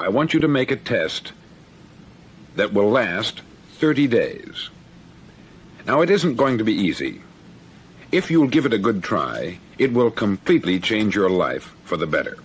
I want you to make a test that will last 30 days. Now, it isn't going to be easy. If you'll give it a good try, it will completely change your life for the better.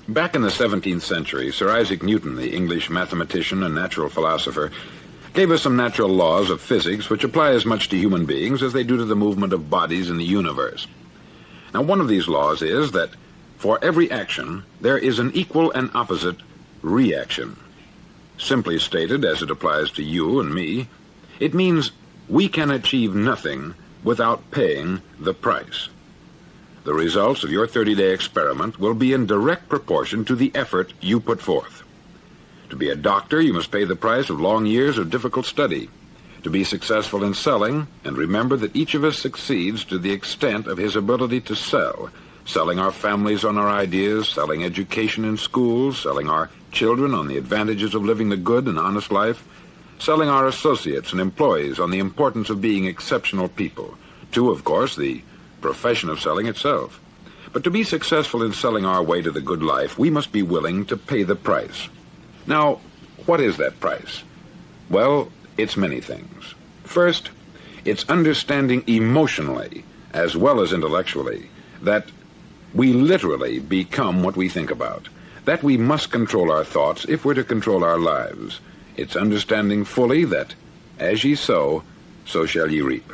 Back in the 17th century, Sir Isaac Newton, the English mathematician and natural philosopher, gave us some natural laws of physics which apply as much to human beings as they do to the movement of bodies in the universe. Now, one of these laws is that for every action, there is an equal and opposite reaction. Simply stated, as it applies to you and me, it means we can achieve nothing without paying the price. The results of your 30-day experiment will be in direct proportion to the effort you put forth. To be a doctor, you must pay the price of long years of difficult study. To be successful in selling, and remember that each of us succeeds to the extent of his ability to sell, selling our families on our ideas, selling education in schools, selling our children on the advantages of living the good and honest life, selling our associates and employees on the importance of being exceptional people, to, of course, the profession of selling itself. But to be successful in selling our way to the good life, we must be willing to pay the price. Now, what is that price? Well, it's many things. First, it's understanding emotionally, as well as intellectually, that we literally become what we think about, that we must control our thoughts if we're to control our lives. It's understanding fully that, as ye sow, so shall ye reap.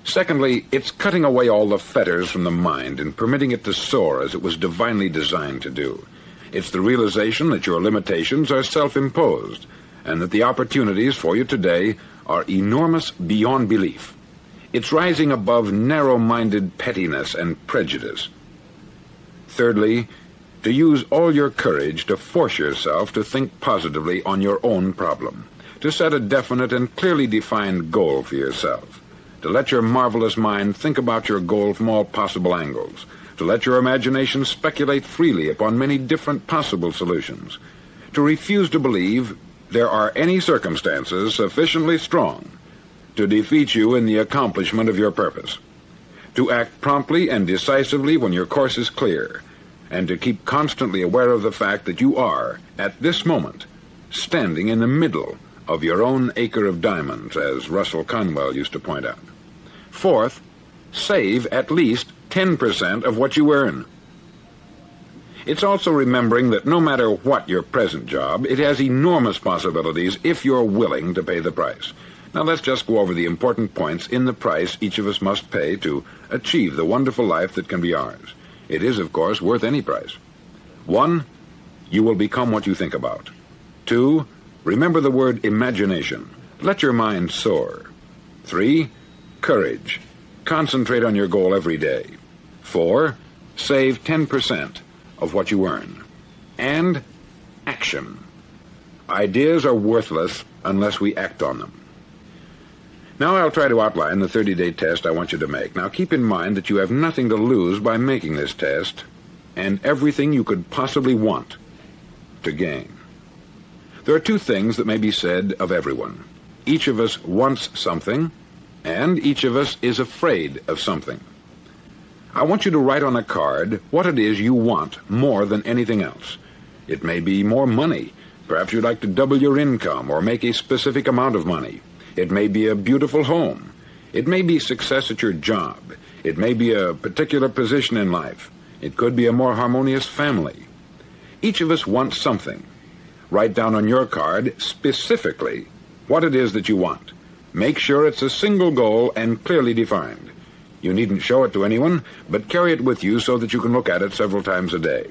Secondly, it's cutting away all the fetters from the mind and permitting it to soar as it was divinely designed to do. It's the realization that your limitations are self-imposed, and that the opportunities for you today are enormous beyond belief. It's rising above narrow-minded pettiness and prejudice. Thirdly, to use all your courage to force yourself to think positively on your own problem, to set a definite and clearly defined goal for yourself, to let your marvelous mind think about your goal from all possible angles, to let your imagination speculate freely upon many different possible solutions, to refuse to believe there are any circumstances sufficiently strong to defeat you in the accomplishment of your purpose, to act promptly and decisively when your course is clear, and to keep constantly aware of the fact that you are, at this moment, standing in the middle of your own acre of diamonds, as Russell Conwell used to point out. Fourth, save at least 10% of what you earn. It's also remembering that no matter what your present job, it has enormous possibilities if you're willing to pay the price. Now let's just go over the important points in the price each of us must pay to achieve the wonderful life that can be ours. It is, of course, worth any price. 1, you will become what you think about. 2, remember the word imagination. Let your mind soar. 3, courage. Concentrate on your goal every day. 4, save 10% of what you earn. And action. Ideas are worthless unless we act on them. Now I'll try to outline the 30-day test I want you to make. Now keep in mind that you have nothing to lose by making this test, and everything you could possibly want to gain. There are 2 things that may be said of everyone. Each of us wants something, and each of us is afraid of something. I want you to write on a card what it is you want more than anything else. It may be more money. Perhaps you'd like to double your income or make a specific amount of money. It may be a beautiful home. It may be success at your job. It may be a particular position in life. It could be a more harmonious family. Each of us wants something. Write down on your card specifically what it is that you want. Make sure it's a single goal and clearly defined. You needn't show it to anyone, but carry it with you so that you can look at it several times a day.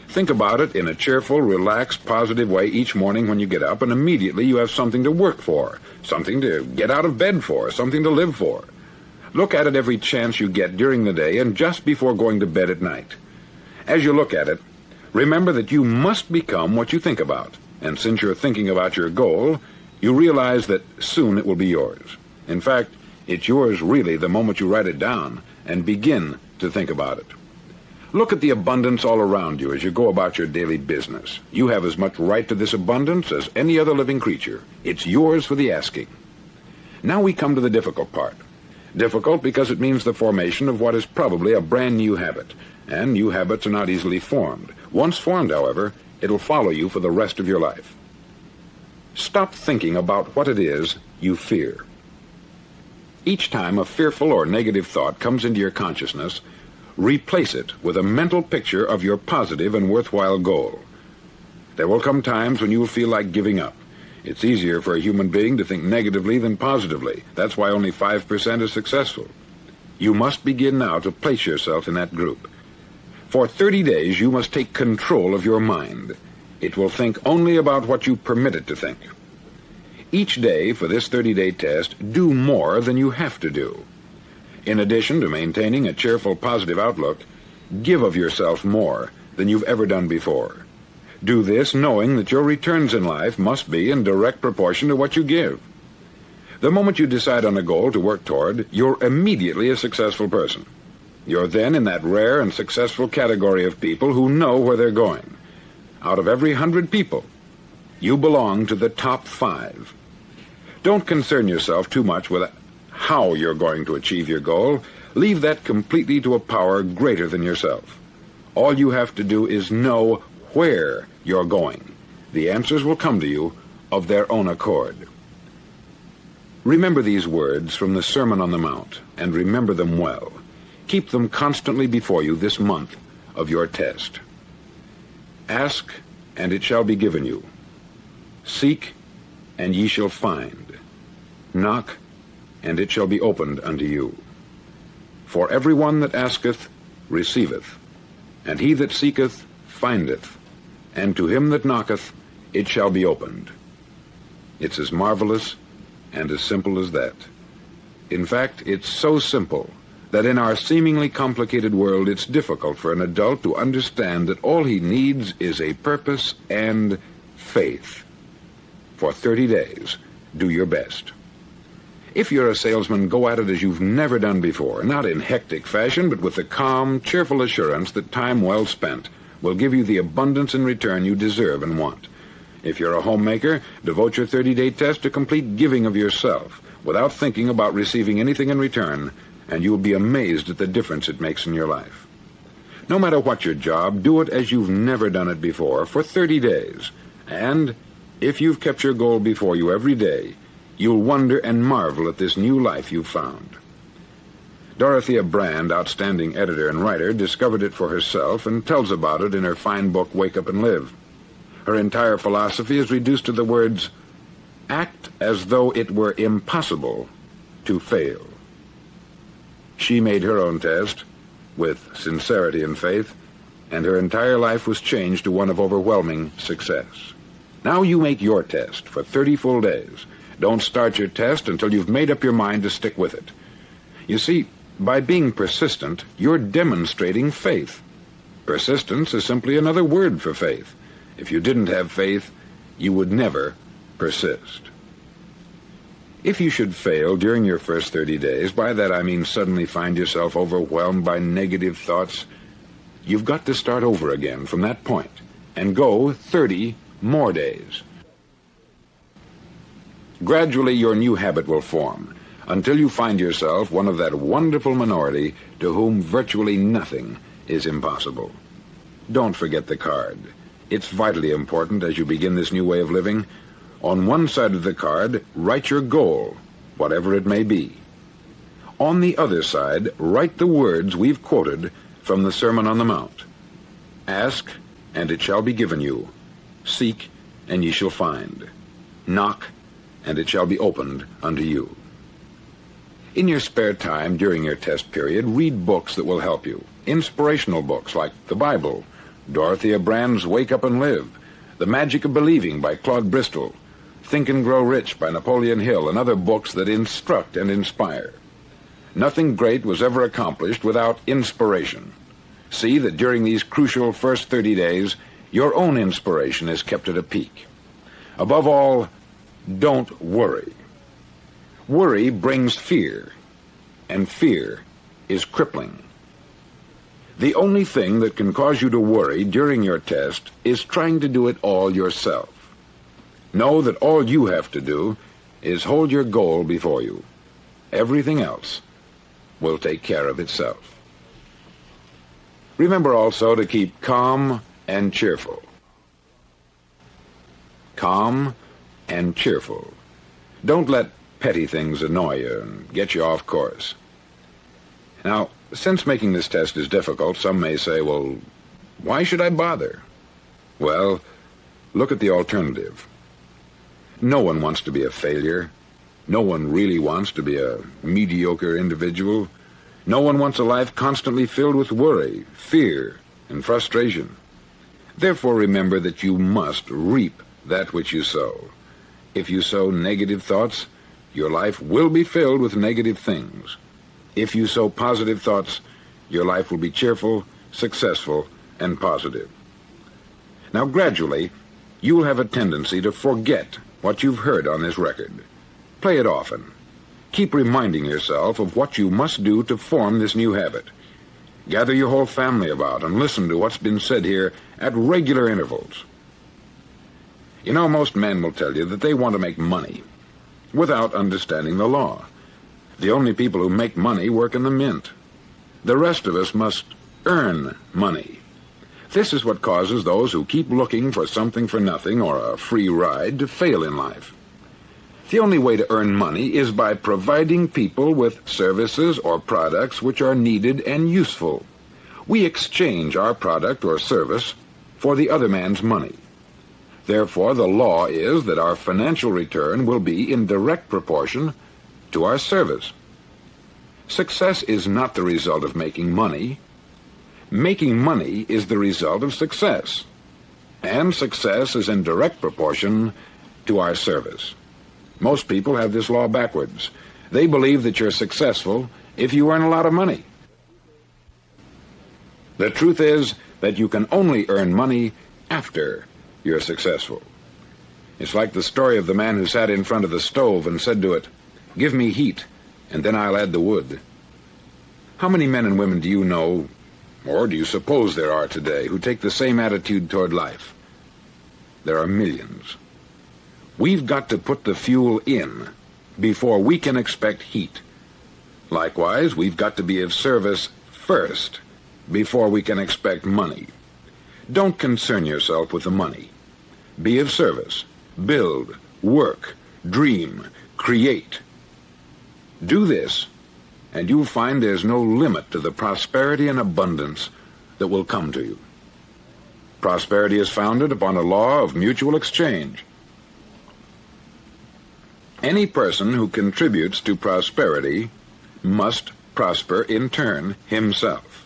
Think about it in a cheerful, relaxed, positive way each morning when you get up, and immediately you have something to work for, something to get out of bed for, something to live for. Look at it every chance you get during the day and just before going to bed at night. As you look at it, remember that you must become what you think about, and since you're thinking about your goal, you realize that soon it will be yours. In fact, it's yours really the moment you write it down and begin to think about it. Look at the abundance all around you as you go about your daily business. You have as much right to this abundance as any other living creature. It's yours for the asking. Now we come to the difficult part. Difficult because it means the formation of what is probably a brand new habit, and new habits are not easily formed. Once formed, however, It'll follow you for the rest of your life. Stop thinking about what it is you fear. Each time a fearful or negative thought comes into your consciousness, replace it with a mental picture of your positive and worthwhile goal. There will come times when you will feel like giving up. It's easier for a human being to think negatively than positively. That's why only 5% is successful. You must begin now to place yourself in that group. For 30 days, you must take control of your mind. It will think only about what you permit it to think. Each day for this 30-day test, do more than you have to do. In addition to maintaining a cheerful, positive outlook, give of yourself more than you've ever done before. Do this knowing that your returns in life must be in direct proportion to what you give. The moment you decide on a goal to work toward, you're immediately a successful person. You're then in that rare and successful category of people who know where they're going. Out of every 100 people, you belong to the top 5. Don't concern yourself too much with how you're going to achieve your goal. Leave that completely to a power greater than yourself. All you have to do is know where you're going. The answers will come to you of their own accord. Remember these words from the Sermon on the Mount, and remember them well. Keep them constantly before you this month of your test. Ask, and it shall be given you. Seek, and ye shall find. Knock, and it shall be opened unto you. For every one that asketh receiveth, and he that seeketh findeth, and to him that knocketh it shall be opened. It's as marvelous and as simple as that. In fact, it's so simple that in our seemingly complicated world it's difficult for an adult to understand that all he needs is a purpose and faith. For 30 days, do your best. If you're a salesman, go at it as you've never done before, not in hectic fashion, but with the calm, cheerful assurance that time well spent will give you the abundance in return you deserve and want. If you're a homemaker, devote your 30-day test to complete giving of yourself without thinking about receiving anything in return, and you'll be amazed at the difference it makes in your life. No matter what your job, do it as you've never done it before for 30 days. And if you've kept your goal before you every day, you'll wonder and marvel at this new life you've found. Dorothea Brand, outstanding editor and writer, discovered it for herself and tells about it in her fine book, Wake Up and Live. Her entire philosophy is reduced to the words, act as though it were impossible to fail. She made her own test with sincerity and faith, and her entire life was changed to one of overwhelming success. Now you make your test for 30 full days. Don't start your test until you've made up your mind to stick with it. You see, by being persistent, you're demonstrating faith. Persistence is simply another word for faith. If you didn't have faith, you would never persist. If you should fail during your first 30 days, by that I mean suddenly find yourself overwhelmed by negative thoughts, you've got to start over again from that point and go 30 more days. Gradually, your new habit will form until you find yourself one of that wonderful minority to whom virtually nothing is impossible. Don't forget the card. It's vitally important as you begin this new way of living. On one side of the card, write your goal, whatever it may be. On the other side, write the words we've quoted from the Sermon on the Mount. Ask, and it shall be given you. Seek, and ye shall find. Knock, and it shall be opened unto you. In your spare time during your test period, read books that will help you. Inspirational books like the Bible, Dorothea Brand's Wake Up and Live, The Magic of Believing by Claude Bristol, Think and Grow Rich by Napoleon Hill, and other books that instruct and inspire. Nothing great was ever accomplished without inspiration. See that during these crucial first 30 days, your own inspiration is kept at a peak. Above all, don't worry. Worry brings fear, and fear is crippling. The only thing that can cause you to worry during your test is trying to do it all yourself. Know that all you have to do is hold your goal before you. Everything else will take care of itself. Remember also to keep calm and cheerful. calm, and cheerful. Don't let petty things annoy you and get you off course. Now, since making this test is difficult, some may say, well, why should I bother? Well, look at the alternative. No one wants to be a failure. No one really wants to be a mediocre individual. No one wants a life constantly filled with worry, fear, and frustration. Therefore, remember that you must reap that which you sow. If you sow negative thoughts, your life will be filled with negative things. If you sow positive thoughts, your life will be cheerful, successful, and positive. Now, gradually, you will have a tendency to forget what you've heard on this record. Play it often. Keep reminding yourself of what you must do to form this new habit. Gather your whole family about and listen to what's been said here at regular intervals. You know, most men will tell you that they want to make money without understanding the law. The only people who make money work in the mint. The rest of us must earn money. This is what causes those who keep looking for something for nothing or a free ride to fail in life. The only way to earn money is by providing people with services or products which are needed and useful. We exchange our product or service for the other man's money. Therefore, the law is that our financial return will be in direct proportion to our service. Success is not the result of making money. Making money is the result of success. And success is in direct proportion to our service. Most people have this law backwards. They believe that you're successful if you earn a lot of money. The truth is that you can only earn money after you're successful. It's like the story of the man who sat in front of the stove and said to it, "Give me heat, and then I'll add the wood." How many men and women do you know, or do you suppose there are today, who take the same attitude toward life? There are millions. We've got to put the fuel in before we can expect heat. Likewise, we've got to be of service first before we can expect money. Don't concern yourself with the money. Be of service. Build, work, dream, create. Do this, and you'll find there's no limit to the prosperity and abundance that will come to you. Prosperity is founded upon a law of mutual exchange. Any person who contributes to prosperity must prosper in turn himself.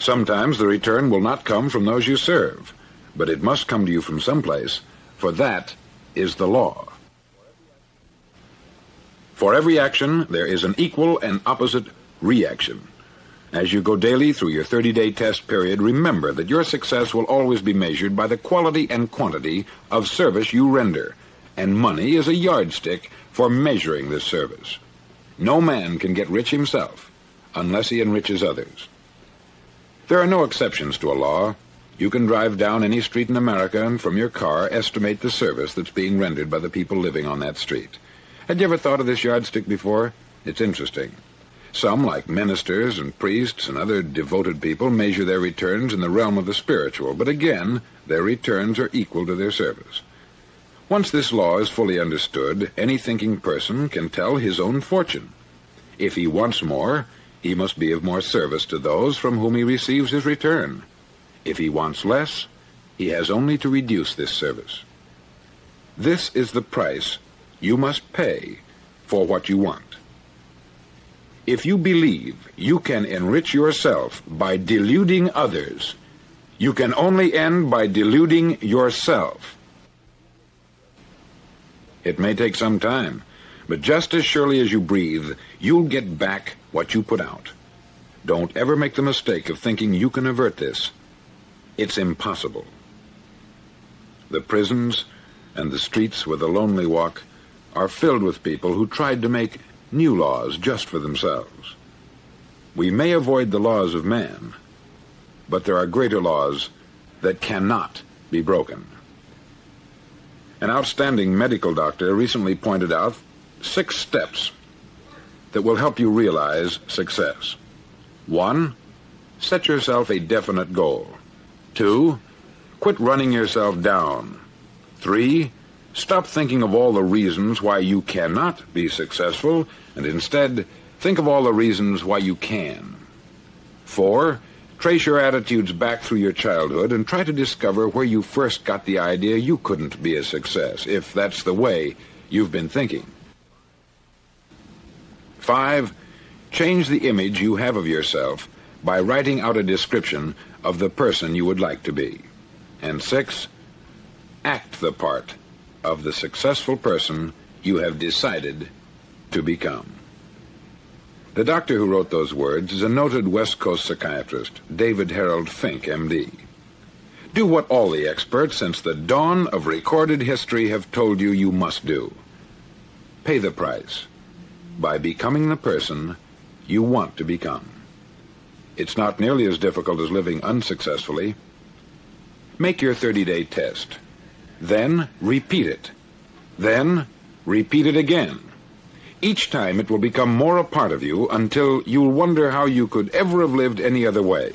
Sometimes the return will not come from those you serve, but it must come to you from someplace, for that is the law. For every action, there is an equal and opposite reaction. As you go daily through your 30-day test period, remember that your success will always be measured by the quality and quantity of service you render, and money is a yardstick for measuring this service. No man can get rich himself unless he enriches others. There are no exceptions to a law. You can drive down any street in America and from your car estimate the service that's being rendered by the people living on that street. Had you ever thought of this yardstick before? It's interesting. Some, like ministers and priests and other devoted people, measure their returns in the realm of the spiritual, but again, their returns are equal to their service. Once this law is fully understood, any thinking person can tell his own fortune. If he wants more, he must be of more service to those from whom he receives his return. If he wants less, he has only to reduce this service. This is the price you must pay for what you want. If you believe you can enrich yourself by deluding others, you can only end by deluding yourself. It may take some time, but just as surely as you breathe, you'll get back what you put out. Don't ever make the mistake of thinking you can avert this. It's impossible. The prisons and the streets where the lonely walk are filled with people who tried to make new laws just for themselves. We may avoid the laws of man, but there are greater laws that cannot be broken. An outstanding medical doctor recently pointed out 6 steps that will help you realize success. 1, set yourself a definite goal. 2, quit running yourself down. 3. Stop thinking of all the reasons why you cannot be successful, and instead think of all the reasons why you can. 4. Trace your attitudes back through your childhood and try to discover where you first got the idea you couldn't be a success, if that's the way you've been thinking. 5. Change the image you have of yourself by writing out a description of the person you would like to be. And 6. Act the part of the successful person you have decided to become. The doctor who wrote those words is a noted West Coast psychiatrist, David Harold Fink, M.D. Do what all the experts since the dawn of recorded history have told you you must do. Pay the price by becoming the person you want to become. It's not nearly as difficult as living unsuccessfully. Make your 30-day test. Then repeat it. Then repeat it again. Each time it will become more a part of you until you'll wonder how you could ever have lived any other way.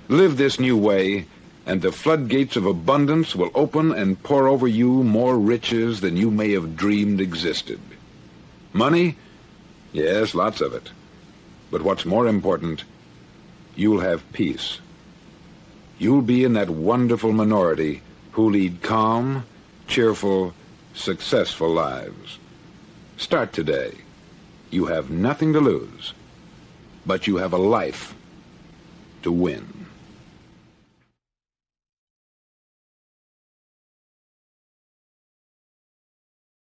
Live this new way, and the floodgates of abundance will open and pour over you more riches than you may have dreamed existed. Money? Yes, lots of it. But what's more important, you'll have peace. You'll be in that wonderful minority who lead calm, cheerful, successful lives. Start today. You have nothing to lose, but you have a life to win.